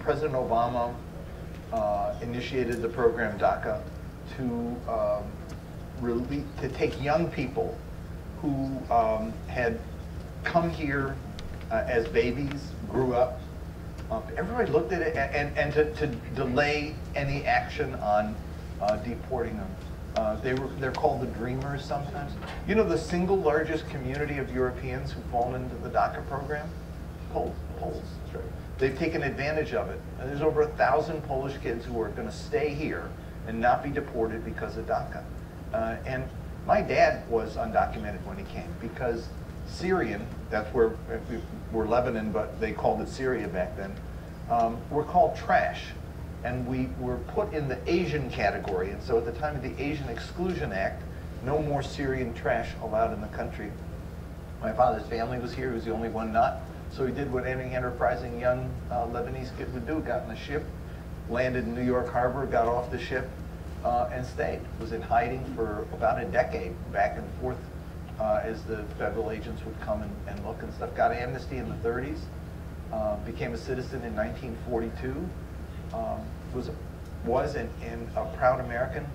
President Obama initiated the program DACA to take young people who had come here as babies, grew up. Everybody looked at it, and to delay any action on deporting them. They're called the Dreamers sometimes. You know the single largest community of Europeans who've fallen into the DACA program? Poles. That's right. They've taken advantage of it. And there's over 1,000 Polish kids who are going to stay here and not be deported because of DACA. And my dad was undocumented when he came because Syrian, that's where we're Lebanon, but they called it Syria back then, were called trash. And we were put in the Asian category. And so at the time of the Asian Exclusion Act, no more Syrian trash allowed in the country. My father's family was here. He was the only one not. So he did what any enterprising young Lebanese kid would do, got in a ship, landed in New York Harbor, got off the ship, and stayed. Was in hiding for about a decade, back and forth, as the federal agents would come and look and stuff. Got amnesty in the 30s, became a citizen in 1942, was a proud American,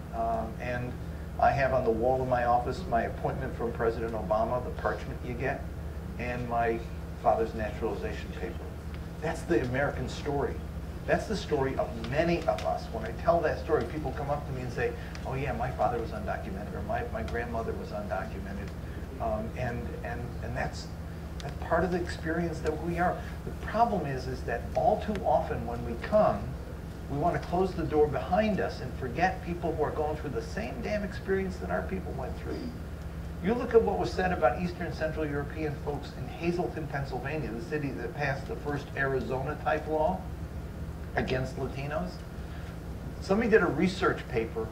and I have on the wall of my office my appointment from President Obama, the parchment you get, and my father's naturalization paper. That's the American story. That's the story of many of us. When I tell that story, people come up to me and say, oh yeah, my father was undocumented, or my grandmother was undocumented. And that's part of the experience that we are. The problem is that all too often when we come, we want to close the door behind us and forget people who are going through the same damn experience that our people went through. You look at what was said about Eastern Central European folks in Hazleton, Pennsylvania, the city that passed the first Arizona-type law against Latinos. Somebody did a research paper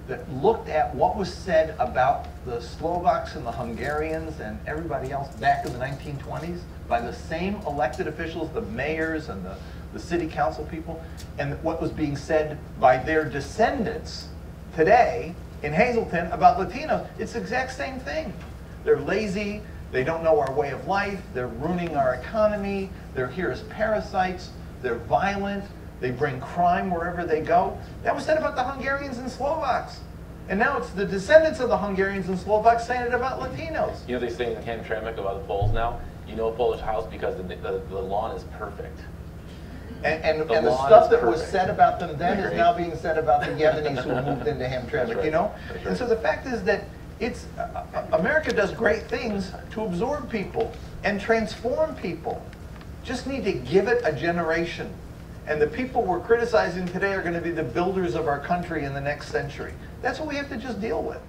that looked at what was said about the Slovaks and the Hungarians and everybody else back in the 1920s by the same elected officials, the mayors and the city council people, and what was being said by their descendants today in Hazleton about Latinos. It's the exact same thing. They're lazy, they don't know our way of life, they're ruining our economy, they're here as parasites, they're violent, they bring crime wherever they go. That was said about the Hungarians and Slovaks. And now it's the descendants of the Hungarians and Slovaks saying it about Latinos. You know they say in Hamtramck about the Poles now? You know a Polish house because the lawn is perfect. And the stuff that was said about them then is now being said about the Yemenis who moved into Hamtramck, right. You know? Right. And so the fact is that America does great things to absorb people and transform people. Just need to give it a generation. And the people we're criticizing today are going to be the builders of our country in the next century. That's what we have to just deal with.